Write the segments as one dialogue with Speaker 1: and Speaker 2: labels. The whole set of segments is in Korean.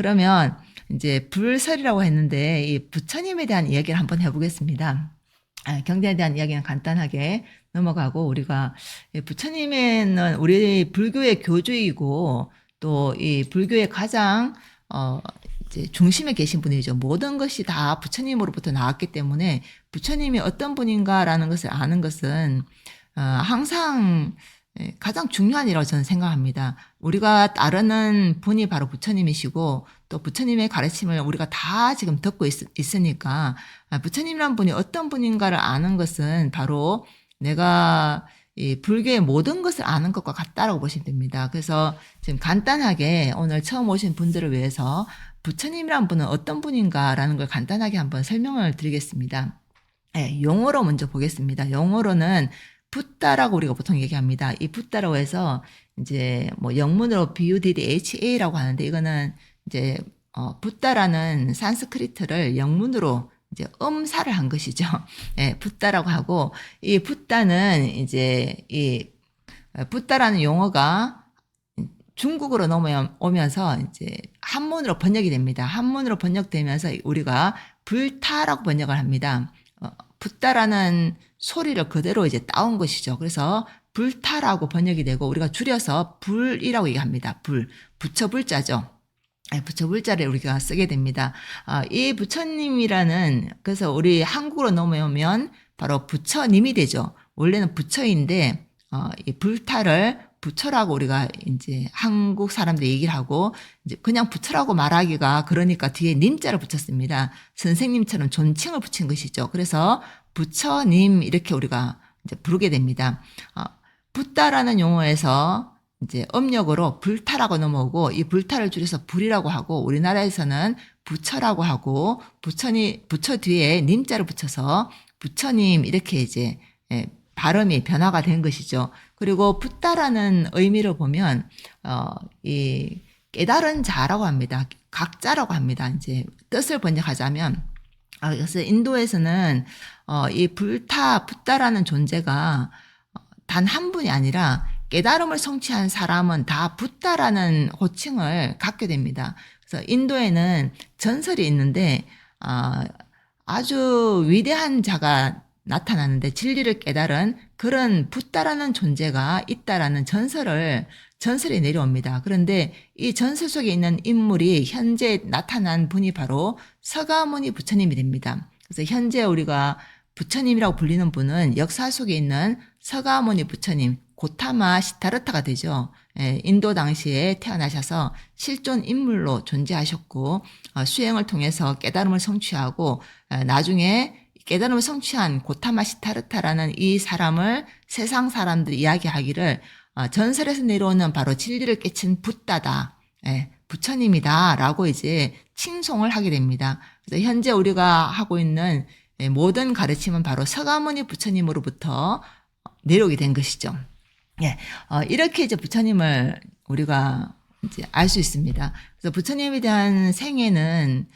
Speaker 1: 그러면 이제 불설이라고 했는데 이 부처님에 대한 이야기를 한번 해보겠습니다. 경전에 대한 이야기는 간단하게 넘어가고 우리가 부처님은 우리 불교의 교주이고 또 이 불교의 가장 이제 중심에 계신 분이죠. 모든 것이 다 부처님으로부터 나왔기 때문에 부처님이 어떤 분인가라는 것을 아는 것은 항상 가장 중요한 일이라고 저는 생각합니다. 우리가 따르는 분이 바로 부처님이시고 또 부처님의 가르침을 우리가 다 지금 듣고 있으니까 부처님이란 분이 어떤 분인가를 아는 것은 바로 내가 이 불교의 모든 것을 아는 것과 같다라고 보시면 됩니다. 그래서 지금 간단하게 오늘 처음 오신 분들을 위해서 부처님이란 분은 어떤 분인가라는 걸 간단하게 한번 설명을 드리겠습니다. 용어로 먼저 보겠습니다. 용어로는 붓다라고 우리가 보통 얘기합니다. 이 붓다라고 해서 이제 뭐 영문으로 BUDDHA라고 하는데 이거는 이제 붓다라는 산스크리트를 영문으로 이제 음사를 한 것이죠. 붓다라고 하고 이 붓다는 이제 이 붓다라는 용어가 중국어로 넘어오면서 이제 한문으로 번역이 됩니다. 한문으로 번역되면서 우리가 불타라고 번역을 합니다. 붓다라는 소리를 그대로 이제 따온 것이죠. 그래서 불타라고 번역이 되고 우리가 줄여서 불이라고 얘기합니다. 부처 불자죠. 부처 불자를 우리가 쓰게 됩니다. 이 부처님이라는 그래서 우리 한국으로 넘어오면 바로 부처님이 되죠. 원래는 부처인데 이 불타를 부처라고 우리가 이제 한국 사람들이 얘기를 하고 이제 그냥 부처라고 말하기가 그러니까 뒤에 님자를 붙였습니다. 선생님처럼 존칭을 붙인 것이죠. 그래서 부처님 이렇게 우리가 이제 부르게 됩니다. 붓다라는 용어에서 이제 음력으로 불타라고 넘어오고 이 불타를 줄여서 불이라고 하고 우리나라에서는 부처라고 하고 부처 뒤에 님자를 붙여서 부처님 이렇게 이제 발음이 변화가 된 것이죠. 그리고 붓다라는 의미를 보면 이 깨달은 자라고 합니다. 각자라고 합니다. 이제 뜻을 번역하자면 그래서 인도에서는 이 붓다라는 존재가 단 한 분이 아니라 깨달음을 성취한 사람은 다 붓다라는 호칭을 갖게 됩니다. 그래서 인도에는 전설이 있는데 아주 위대한 자가 나타나는데 진리를 깨달은 그런 붓다라는 존재가 있다라는 전설이 내려옵니다. 그런데 이 전설 속에 있는 인물이 현재 나타난 분이 바로 서가모니 부처님이 됩니다. 그래서 현재 우리가 부처님이라고 불리는 분은 역사 속에 있는 서가모니 부처님, 고타마 시타르타가 되죠. 인도 당시에 태어나셔서 실존 인물로 존재하셨고 수행을 통해서 깨달음을 성취하고 나중에 깨달음을 성취한 고타마 시타르타라는 이 사람을 세상 사람들이 이야기하기를 전설에서 내려오는 바로 진리를 깨친 붓다다, 부처님이다 라고 이제 칭송을 하게 됩니다. 그래서 현재 우리가 하고 있는 모든 가르침은 바로 서가모니 부처님으로부터 내려오게 된 것이죠. 이렇게 이제 부처님을 우리가 이제 알 수 있습니다. 그래서 부처님에 대한 생애는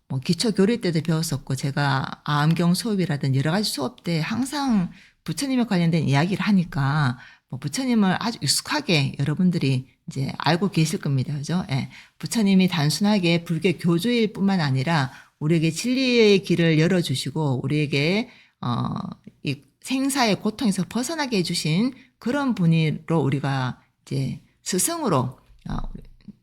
Speaker 1: 뭐 기초 교리 때도 배웠었고 제가 암경 수업이라든 여러 가지 수업 때 항상 부처님에 관련된 이야기를 하니까 뭐 부처님을 아주 익숙하게 여러분들이 이제 알고 계실 겁니다. 그죠? 부처님이 단순하게 불교 교주일 뿐만 아니라 우리에게 진리의 길을 열어주시고 우리에게 이 생사의 고통에서 벗어나게 해주신 그런 분으로 우리가 이제 스승으로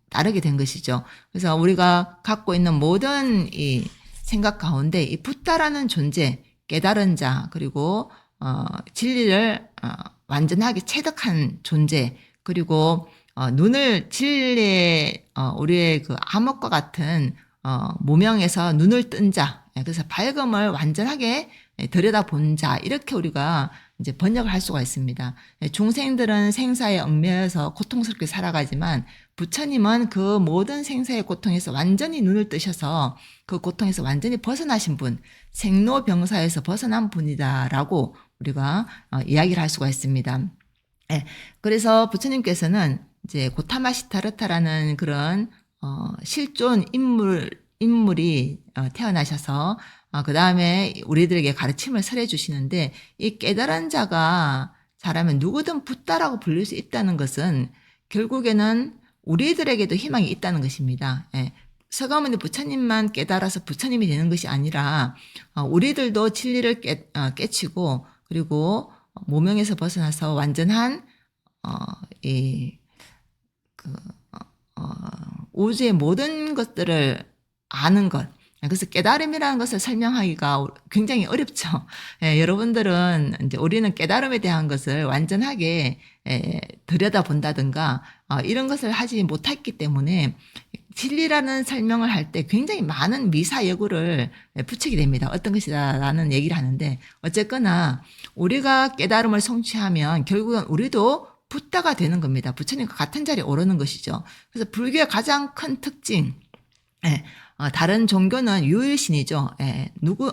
Speaker 1: 따르게 된 것이죠. 그래서 우리가 갖고 있는 모든 이 생각 가운데 이 붓다라는 존재, 깨달은 자, 그리고 진리를 완전하게 체득한 존재, 그리고 눈을 진리의 우리의 그 암흑과 같은 무명에서 눈을 뜬 자, 그래서 밝음을 완전하게 들여다본 자, 이렇게 우리가 이제 번역을 할 수가 있습니다. 중생들은 생사에 얽매여서 고통스럽게 살아가지만 부처님은 그 모든 생사의 고통에서 완전히 눈을 뜨셔서 그 고통에서 완전히 벗어나신 분, 생로병사에서 벗어난 분이다라고 우리가 이야기를 할 수가 있습니다. 그래서 부처님께서는 이제 고타마 시타르타라는 그런 실존 인물이 태어나셔서 그 다음에 우리들에게 가르침을 설해 주시는데 이 깨달은 자가 잘하면 누구든 붓다라고 불릴 수 있다는 것은 결국에는 우리들에게도 희망이 있다는 것입니다. 예. 서가모니 부처님만 깨달아서 부처님이 되는 것이 아니라 우리들도 진리를 깨치고 그리고 모명에서 벗어나서 완전한 이 우주의 모든 것들을 아는 것. 그래서 깨달음이라는 것을 설명하기가 굉장히 어렵죠. 예, 여러분들은 이제 우리는 깨달음에 대한 것을 완전하게 들여다본다든가 이런 것을 하지 못했기 때문에 진리라는 설명을 할 때 굉장히 많은 미사여구를 붙이게 됩니다. 어떤 것이다라는 얘기를 하는데 어쨌거나 우리가 깨달음을 성취하면 결국은 우리도 붓다가 되는 겁니다. 부처님과 같은 자리에 오르는 것이죠. 그래서 불교의 가장 큰 특징, 다른 종교는 유일신이죠.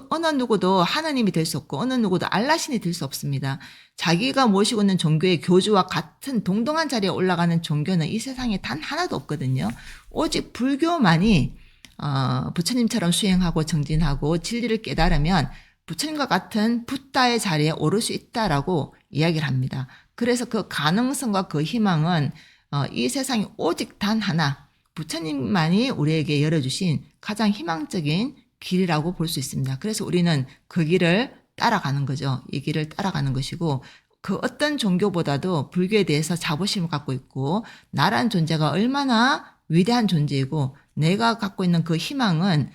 Speaker 1: 어느 누구도 하나님이 될 수 없고 어느 누구도 알라신이 될 수 없습니다. 자기가 모시고 있는 종교의 교주와 같은 동등한 자리에 올라가는 종교는 이 세상에 단 하나도 없거든요. 오직 불교만이 부처님처럼 수행하고 정진하고 진리를 깨달으면 부처님과 같은 붓다의 자리에 오를 수 있다라고 이야기를 합니다. 그래서 그 가능성과 그 희망은 이 세상에 오직 단 하나, 부처님만이 우리에게 열어주신 가장 희망적인 길이라고 볼 수 있습니다. 그래서 우리는 그 길을 따라가는 거죠. 이 길을 따라가는 것이고 그 어떤 종교보다도 불교에 대해서 자부심을 갖고 있고 나라는 존재가 얼마나 위대한 존재이고 내가 갖고 있는 그 희망은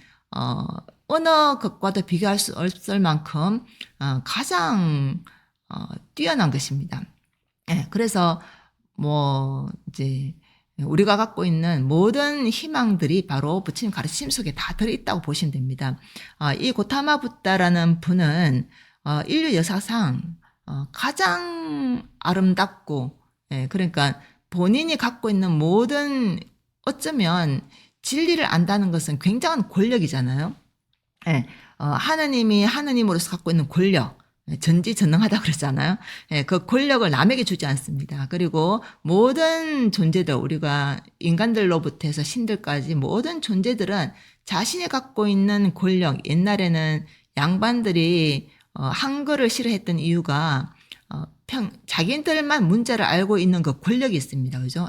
Speaker 1: 어느 것과도 비교할 수 없을 만큼 가장 뛰어난 것입니다. 그래서 이제 우리가 갖고 있는 모든 희망들이 바로 부처님 가르침 속에 다 들어있다고 보시면 됩니다. 이 고타마 붓다라는 분은 인류 역사상 가장 아름답고 그러니까 본인이 갖고 있는 모든 어쩌면 진리를 안다는 것은 굉장한 권력이잖아요. 하느님이 하느님으로서 갖고 있는 권력 전지전능하다 그러잖아요. 그 권력을 남에게 주지 않습니다. 그리고 모든 존재들 우리가 인간들로부터 해서 신들까지 모든 존재들은 자신이 갖고 있는 권력 옛날에는 양반들이 한글을 싫어했던 이유가 자기들만 문자를 알고 있는 그 권력이 있습니다. 그죠?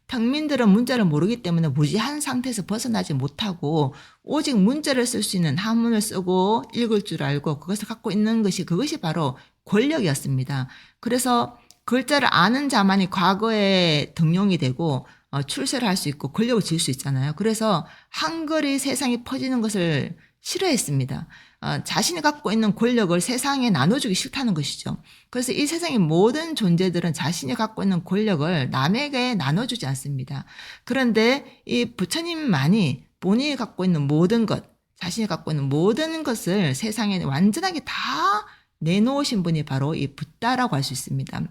Speaker 1: 평민들은 문자를 모르기 때문에 무지한 상태에서 벗어나지 못하고 오직 문자를 쓸 수 있는 한문을 쓰고 읽을 줄 알고 그것을 갖고 있는 그것이 바로 권력이었습니다. 그래서 글자를 아는 자만이 과거에 등용이 되고 출세를 할 수 있고 권력을 질 수 있잖아요. 그래서 한글이 세상에 퍼지는 것을 싫어했습니다. 자신이 갖고 있는 권력을 세상에 나눠주기 싫다는 것이죠. 그래서 이 세상의 모든 존재들은 자신이 갖고 있는 권력을 남에게 나눠주지 않습니다. 그런데 이 부처님만이 본인이 갖고 있는 모든 것, 자신이 갖고 있는 모든 것을 세상에 완전하게 다 내놓으신 분이 바로 이 붓다라고 할 수 있습니다.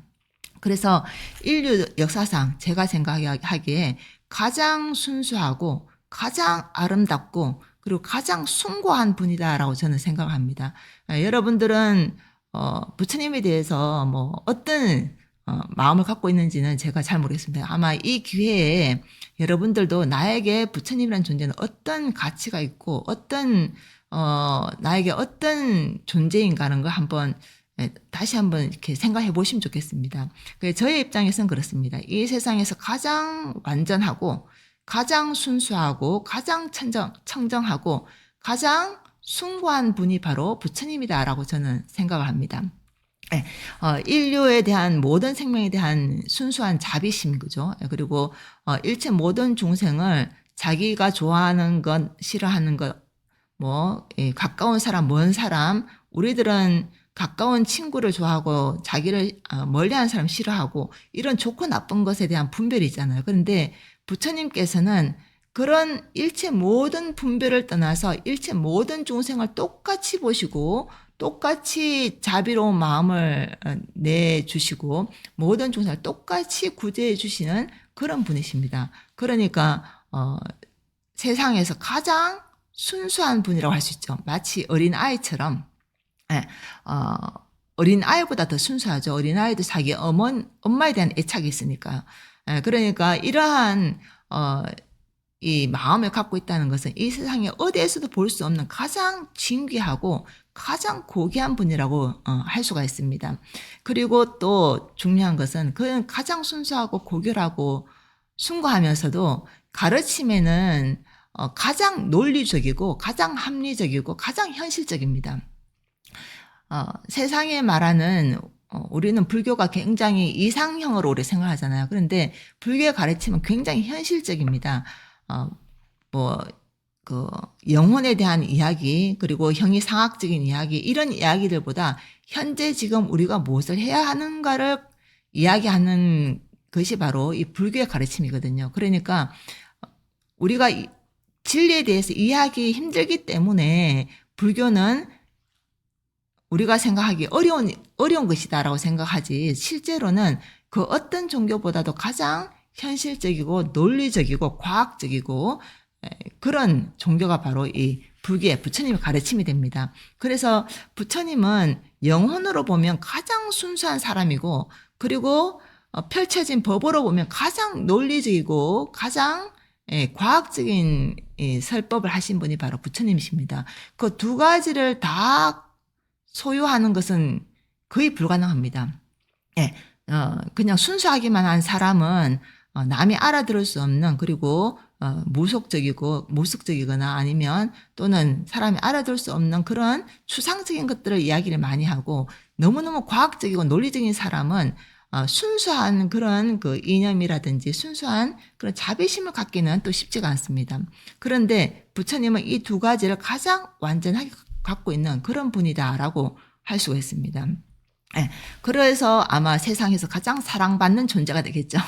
Speaker 1: 그래서 인류 역사상 제가 생각하기에 가장 순수하고 가장 아름답고 그리고 가장 숭고한 분이다라고 저는 생각합니다. 여러분들은 부처님에 대해서 어떤 마음을 갖고 있는지는 제가 잘 모르겠습니다. 아마 이 기회에 여러분들도 나에게 부처님이라는 존재는 어떤 가치가 있고 나에게 어떤 존재인가 하는 걸 다시 한번 이렇게 생각해 보시면 좋겠습니다. 저의 입장에서는 그렇습니다. 이 세상에서 가장 완전하고 가장 순수하고 가장 청정하고 가장 숭고한 분이 바로 부처님이다라고 저는 생각을 합니다. 인류에 대한 모든 생명에 대한 순수한 자비심, 그죠? 그리고 일체 모든 중생을 자기가 좋아하는 것, 싫어하는 것, 가까운 사람, 먼 사람, 우리들은 가까운 친구를 좋아하고 자기를 멀리하는 사람 싫어하고 이런 좋고 나쁜 것에 대한 분별이 있잖아요. 그런데 부처님께서는 그런 일체 모든 분별을 떠나서 일체 모든 중생을 똑같이 보시고 똑같이 자비로운 마음을 내주시고 모든 중생을 똑같이 구제해 주시는 그런 분이십니다. 그러니까 세상에서 가장 순수한 분이라고 할 수 있죠. 마치 어린아이처럼 어린아이보다 더 순수하죠. 어린아이도 자기 엄마에 대한 애착이 있으니까요. 그러니까 이러한 이 마음을 갖고 있다는 것은 이 세상에 어디에서도 볼 수 없는 가장 진귀하고 가장 고귀한 분이라고 할 수가 있습니다. 그리고 또 중요한 것은 그는 가장 순수하고 고결하고 순고하면서도 가르침에는 가장 논리적이고 가장 합리적이고 가장 현실적입니다. 세상에 말하는 우리는 불교가 굉장히 이상형으로 오래 생각하잖아요. 그런데 불교의 가르침은 굉장히 현실적입니다. 뭐 그 영혼에 대한 이야기, 그리고 형이상학적인 이야기, 이런 이야기들보다 현재 지금 우리가 무엇을 해야 하는가를 이야기하는 것이 바로 이 불교의 가르침이거든요. 그러니까 우리가 진리에 대해서 이해하기 힘들기 때문에 불교는 우리가 생각하기 어려운 것이다라고 생각하지, 실제로는 그 어떤 종교보다도 가장 현실적이고 논리적이고 과학적이고 그런 종교가 바로 이 불교의 부처님의 가르침이 됩니다. 그래서 부처님은 영혼으로 보면 가장 순수한 사람이고, 그리고 펼쳐진 법으로 보면 가장 논리적이고 가장 과학적인 설법을 하신 분이 바로 부처님이십니다. 그 두 가지를 다 소유하는 것은 거의 불가능합니다. 그냥 순수하기만 한 사람은 남이 알아들을 수 없는, 그리고 무속적이거나 아니면 또는 사람이 알아들을 수 없는 그런 추상적인 것들을 이야기를 많이 하고, 너무너무 과학적이고 논리적인 사람은 순수한 그런 그 이념이라든지 순수한 그런 자비심을 갖기는 또 쉽지가 않습니다. 그런데 부처님은 이 두 가지를 가장 완전하게 갖고 있는 그런 분이다라고 할 수가 있습니다. 그래서 아마 세상에서 가장 사랑받는 존재가 되겠죠.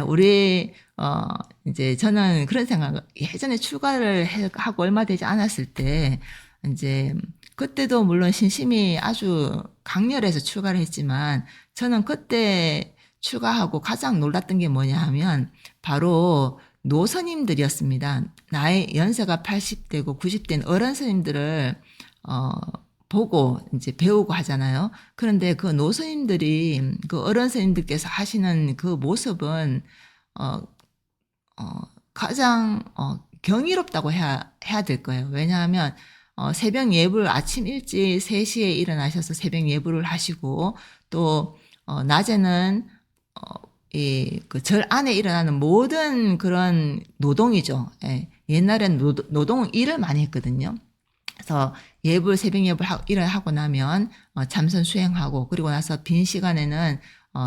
Speaker 1: 우리 이제 저는 그런 생각, 예전에 출가를 하고 얼마 되지 않았을 때, 이제 그때도 물론 신심이 아주 강렬해서 출가를 했지만, 저는 그때 출가하고 가장 놀랐던 게 뭐냐 하면 바로 노스님들이었습니다. 나의 연세가 80대고 90대인 어른 스님들을 보고 이제 배우고 하잖아요. 그런데 그 노스님들이, 그 어른 스님들께서 하시는 그 모습은 가장 경이롭다고 해야 될 거예요. 왜냐하면 새벽 예불, 아침 일찍 3시에 일어나셔서 새벽 예불을 하시고, 또 낮에는 그 절 안에 일어나는 모든 그런 노동이죠. 옛날엔 노동 일을 많이 했거든요. 그래서 예불, 새벽 예불 일어나고 나면 참선 수행하고, 그리고 나서 빈 시간에는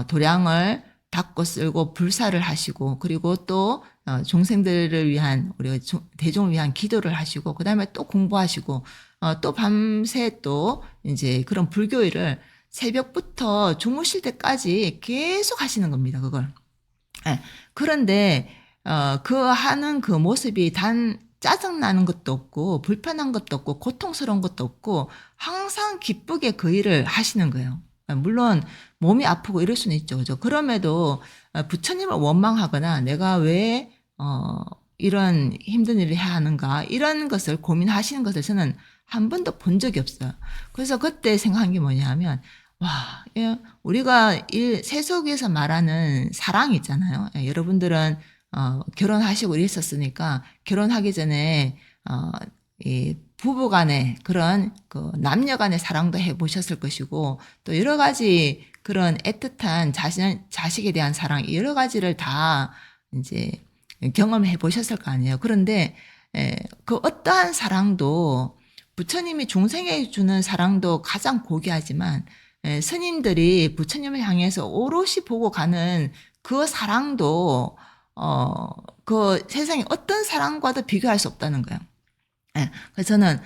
Speaker 1: 도량을 닦고 쓸고 불사를 하시고, 그리고 또 종생들을 위한, 우리 대종을 위한 기도를 하시고, 그 다음에 또 공부하시고, 또 밤새 또 이제 그런 불교일을 새벽부터 주무실 때까지 계속 하시는 겁니다, 그걸. 그런데 그 하는 그 모습이 단 짜증나는 것도 없고 불편한 것도 없고 고통스러운 것도 없고 항상 기쁘게 그 일을 하시는 거예요. 물론 몸이 아프고 이럴 수는 있죠, 그죠? 그럼에도 부처님을 원망하거나 내가 왜 이런 힘든 일을 해야 하는가, 이런 것을 고민하시는 것을 저는 한 번도 본 적이 없어요. 그래서 그때 생각한 게 뭐냐 하면, 와, 우리가 세속에서 말하는 사랑 있잖아요. 여러분들은 결혼하시고 이랬었으니까 결혼하기 전에 이 부부 간의 그런 그 남녀 간의 사랑도 해보셨을 것이고, 또 여러 가지 그런 애틋한 자식에 대한 사랑, 여러 가지를 다 이제 경험해 보셨을 거 아니에요. 그런데 그 어떠한 사랑도, 부처님이 중생에 주는 사랑도 가장 고귀하지만, 스님들이 부처님을 향해서 오롯이 보고 가는 그 사랑도 그 세상에 어떤 사랑과도 비교할 수 없다는 거예요. 그래서 저는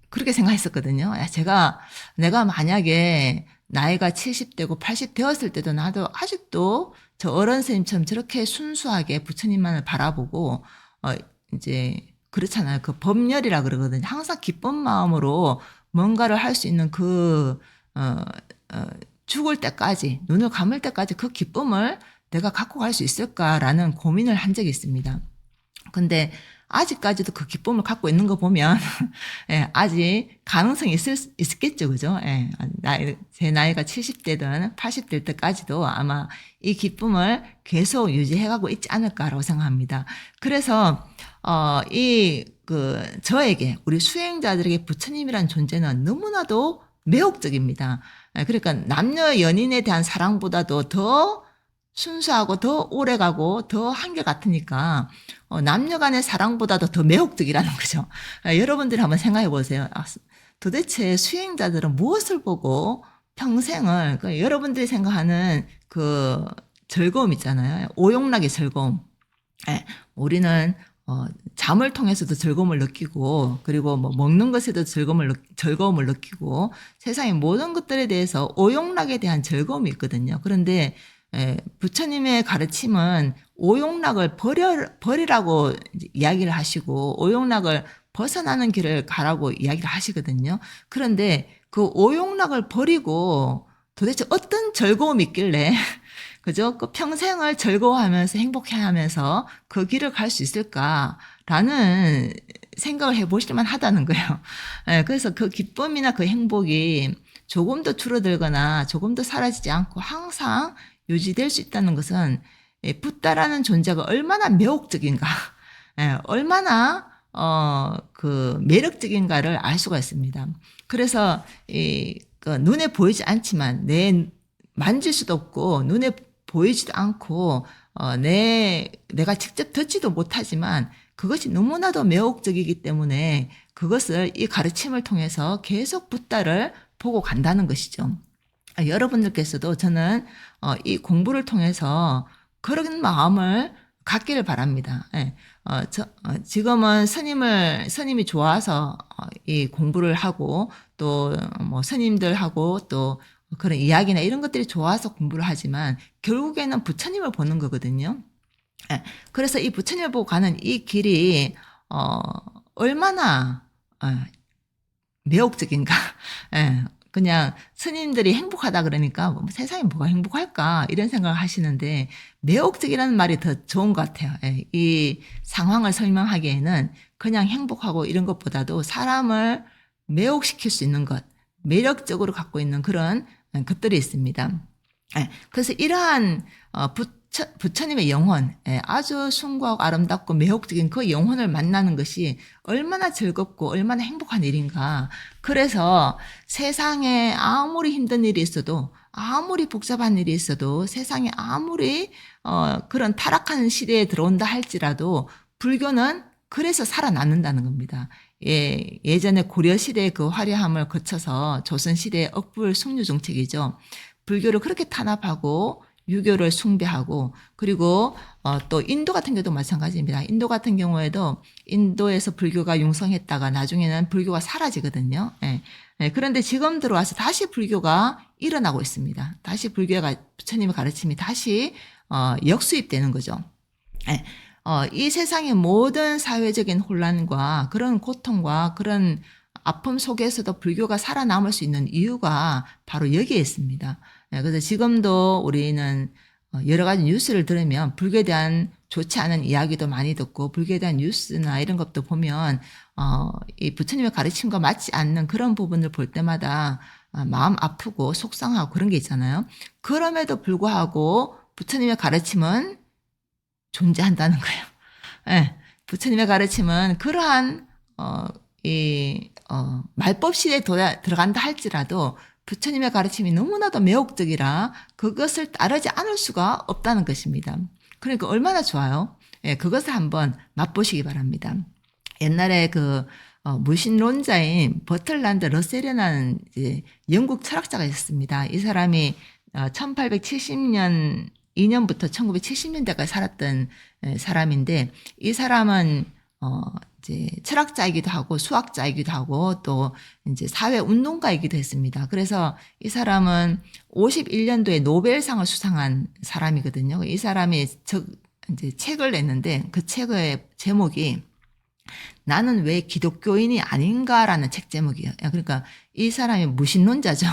Speaker 1: 그렇게 생각했었거든요. 내가 만약에 나이가 70대고 80 되었을 때도 나도 아직도 저 어른 스님처럼 저렇게 순수하게 부처님만을 바라보고 이제 그렇잖아요. 그 법열이라 그러거든요. 항상 기쁜 마음으로 뭔가를 할 수 있는 그 죽을 때까지, 눈을 감을 때까지 그 기쁨을 내가 갖고 갈 수 있을까라는 고민을 한 적이 있습니다. 근데 아직까지도 그 기쁨을 갖고 있는 거 보면 아직 가능성이 있겠죠, 그죠? 제 나이가 70대든 80될 때까지도 아마 이 기쁨을 계속 유지해가고 있지 않을까라고 생각합니다. 그래서 저에게, 우리 수행자들에게 부처님이란 존재는 너무나도 매혹적입니다. 그러니까 남녀 연인에 대한 사랑보다도 더 순수하고 더 오래가고 더 한결같으니까 남녀 간의 사랑보다도 더 매혹적이라는 거죠. 여러분들이 한번 생각해 보세요. 도대체 수행자들은 무엇을 보고 평생을 여러분들이 생각하는 그 즐거움 있잖아요. 오용락의 즐거움. 우리는 잠을 통해서도 즐거움을 느끼고, 그리고 뭐 먹는 것에도 즐거움을 느끼고, 세상의 모든 것들에 대해서 오용락에 대한 즐거움이 있거든요. 그런데 부처님의 가르침은 오용락을 버리라고 이야기를 하시고, 오용락을 벗어나는 길을 가라고 이야기를 하시거든요. 그런데 그 오용락을 버리고 도대체 어떤 즐거움이 있길래 그죠? 그 평생을 즐거워하면서 행복해하면서 그 길을 갈 수 있을까라는 생각을 해보실만 하다는 거예요. 그래서 그 기쁨이나 그 행복이 조금 더 줄어들거나 조금 더 사라지지 않고 항상 유지될 수 있다는 것은 붓다라는 존재가 얼마나 매혹적인가, 얼마나 그 매력적인가를 알 수가 있습니다. 그래서 그 눈에 보이지 않지만 만질 수도 없고 눈에 보이지도 않고 내가 직접 듣지도 못하지만 그것이 너무나도 매혹적이기 때문에 그것을 이 가르침을 통해서 계속 붓다를 보고 간다는 것이죠. 여러분들께서도 저는 이 공부를 통해서 그런 마음을 갖기를 바랍니다. 지금은 스님이 좋아서 이 공부를 하고 또 뭐 스님들하고 또 그런 이야기나 이런 것들이 좋아서 공부를 하지만 결국에는 부처님을 보는 거거든요. 그래서 이 부처님을 보고 가는 이 길이 얼마나 매혹적인가. 그냥 스님들이 행복하다 그러니까 뭐 세상에 뭐가 행복할까 이런 생각을 하시는데 매혹적이라는 말이 더 좋은 것 같아요. 이 상황을 설명하기에는 그냥 행복하고 이런 것보다도 사람을 매혹시킬 수 있는 것, 매력적으로 갖고 있는 그런 것들이 있습니다. 그래서 이러한 부처님의 영혼, 아주 숭고하고 아름답고 매혹적인 그 영혼을 만나는 것이 얼마나 즐겁고 얼마나 행복한 일인가. 그래서 세상에 아무리 힘든 일이 있어도, 아무리 복잡한 일이 있어도, 세상에 아무리 그런 타락하는 시대에 들어온다 할지라도 불교는 그래서 살아남는다는 겁니다. 예전에 고려시대의 그 화려함을 거쳐서 조선시대의 억불숭유정책이죠. 불교를 그렇게 탄압하고 유교를 숭배하고 그리고 또 인도 같은 경우도 마찬가지입니다. 인도 같은 경우에도 인도에서 불교가 융성했다가 나중에는 불교가 사라지거든요. 그런데 지금 들어와서 다시 불교가 일어나고 있습니다. 다시 불교가 부처님의 가르침이 다시 역수입되는 거죠. 이 세상의 모든 사회적인 혼란과 그런 고통과 그런 아픔 속에서도 불교가 살아남을 수 있는 이유가 바로 여기에 있습니다. 그래서 지금도 우리는 여러 가지 뉴스를 들으면 불교에 대한 좋지 않은 이야기도 많이 듣고 불교에 대한 뉴스나 이런 것도 보면 이 부처님의 가르침과 맞지 않는 그런 부분을 볼 때마다 마음 아프고 속상하고 그런 게 있잖아요. 그럼에도 불구하고 부처님의 가르침은 존재한다는 거예요. 부처님의 가르침은 그러한 말법 시대에 들어간다 할지라도 부처님의 가르침이 너무나도 매혹적이라 그것을 따르지 않을 수가 없다는 것입니다. 그러니까 얼마나 좋아요. 그것을 한번 맛보시기 바랍니다. 옛날에 그 무신론자인 버틀란드 러셀이라는 영국 철학자가 있었습니다. 이 사람이 1870년 2년부터 1970년대까지 살았던 사람인데 이 사람은 이제 철학자이기도 하고 수학자이기도 하고 또 이제 사회 운동가이기도 했습니다. 그래서 이 사람은 51년도에 노벨상을 수상한 사람이거든요. 이 사람이 이제 책을 냈는데 그 책의 제목이 나는 왜 기독교인이 아닌가라는 책 제목이에요. 그러니까 이 사람이 무신론자죠.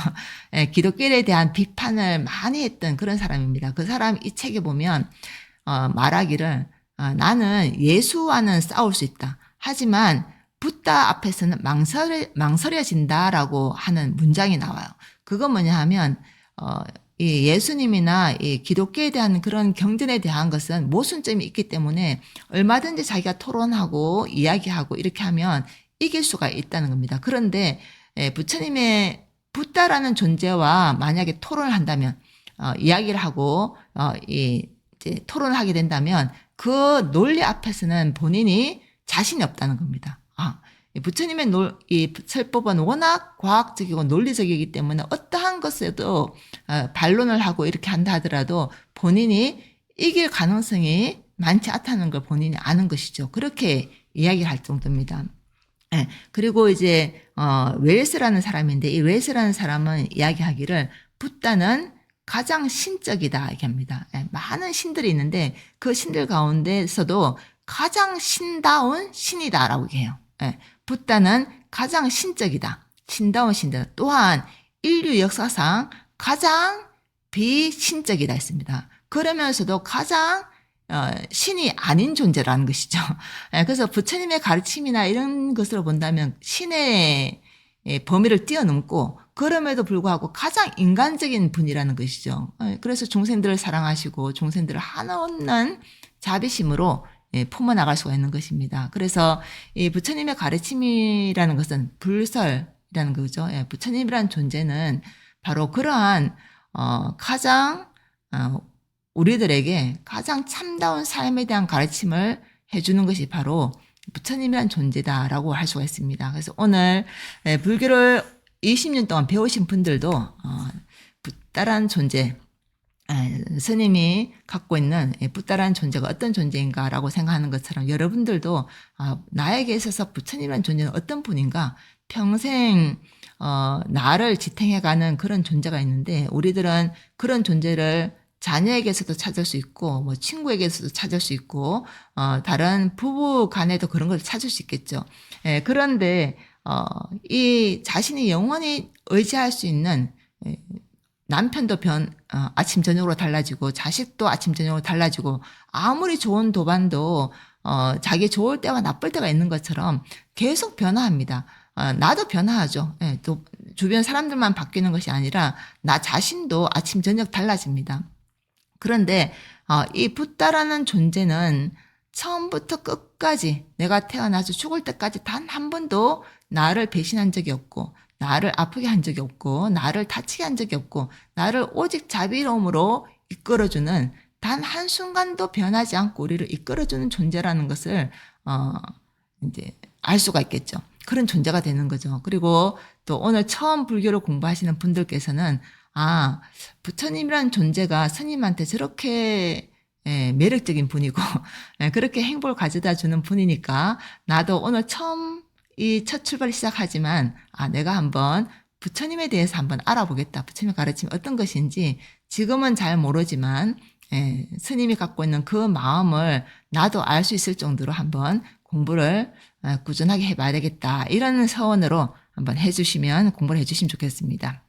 Speaker 1: 기독교에 대한 비판을 많이 했던 그런 사람입니다. 그 사람 이 책에 보면 말하기를 나는 예수와는 싸울 수 있다. 하지만 붓다 앞에서는 망설여진다라고 하는 문장이 나와요. 그건 뭐냐 하면 이 예수님이나 이 기독교에 대한 그런 경전에 대한 것은 모순점이 있기 때문에 얼마든지 자기가 토론하고 이야기하고 이렇게 하면 이길 수가 있다는 겁니다. 그런데 부처님의 붓다라는 존재와 만약에 토론을 한다면 이야기를 하고 이제 토론을 하게 된다면 그 논리 앞에서는 본인이 자신이 없다는 겁니다. 부처님의 이 설법은 워낙 과학적이고 논리적이기 때문에 어떠한 것에도 반론을 하고 이렇게 한다 하더라도 본인이 이길 가능성이 많지 않다는 걸 본인이 아는 것이죠. 그렇게 이야기할 정도입니다. 그리고 이제 웰스라는 사람인데 이 웰스라는 사람은 이야기하기를 붓다는 가장 신적이다 이렇게 합니다. 많은 신들이 있는데 그 신들 가운데서도 가장 신다운 신이다라고 해요. 붓다는 가장 신적이다. 신다운 신들. 또한 인류 역사상 가장 비신적이다 했습니다. 그러면서도 가장 신이 아닌 존재라는 것이죠. 그래서 부처님의 가르침이나 이런 것으로 본다면 신의 범위를 뛰어넘고 그럼에도 불구하고 가장 인간적인 분이라는 것이죠. 그래서 중생들을 사랑하시고 중생들을 한없는 자비심으로 품어나갈 수가 있는 것입니다. 그래서 이 부처님의 가르침이라는 것은 불설이라는 거죠. 부처님이라는 존재는 바로 그러한 가장 우리들에게 가장 참다운 삶에 대한 가르침을 해주는 것이 바로 부처님이란 존재다라고 할 수가 있습니다. 그래서 오늘 불교를 20년 동안 배우신 분들도 붓다란 존재, 스님이 갖고 있는 붓다란 존재가 어떤 존재인가라고 생각하는 것처럼 여러분들도 나에게 있어서 부처님이란 존재는 어떤 분인가 평생 나를 지탱해가는 그런 존재가 있는데 우리들은 그런 존재를 자녀에게서도 찾을 수 있고 뭐 친구에게서도 찾을 수 있고 다른 부부 간에도 그런 걸 찾을 수 있겠죠. 그런데 이 자신이 영원히 의지할 수 있는 남편도 아침 저녁으로 달라지고 자식도 아침 저녁으로 달라지고 아무리 좋은 도반도 자기 좋을 때와 나쁠 때가 있는 것처럼 계속 변화합니다. 나도 변화하죠. 또 주변 사람들만 바뀌는 것이 아니라 나 자신도 아침 저녁 달라집니다. 그런데 이 붓다라는 존재는 처음부터 끝까지 내가 태어나서 죽을 때까지 단 한 번도 나를 배신한 적이 없고 나를 아프게 한 적이 없고 나를 다치게 한 적이 없고 나를 오직 자비로움으로 이끌어주는 단 한순간도 변하지 않고 우리를 이끌어주는 존재라는 것을 이제 알 수가 있겠죠. 그런 존재가 되는 거죠. 그리고 또 오늘 처음 불교를 공부하시는 분들께서는 부처님이라는 존재가 스님한테 저렇게 매력적인 분이고 그렇게 행복을 가져다 주는 분이니까 나도 오늘 처음 이 첫 출발을 시작하지만 내가 한번 부처님에 대해서 한번 알아보겠다. 부처님의 가르침이 어떤 것인지 지금은 잘 모르지만 스님이 갖고 있는 그 마음을 나도 알 수 있을 정도로 한번 공부를 꾸준하게 해봐야 되겠다. 이런 서원으로 한번 해주시면 공부를 해주시면 좋겠습니다.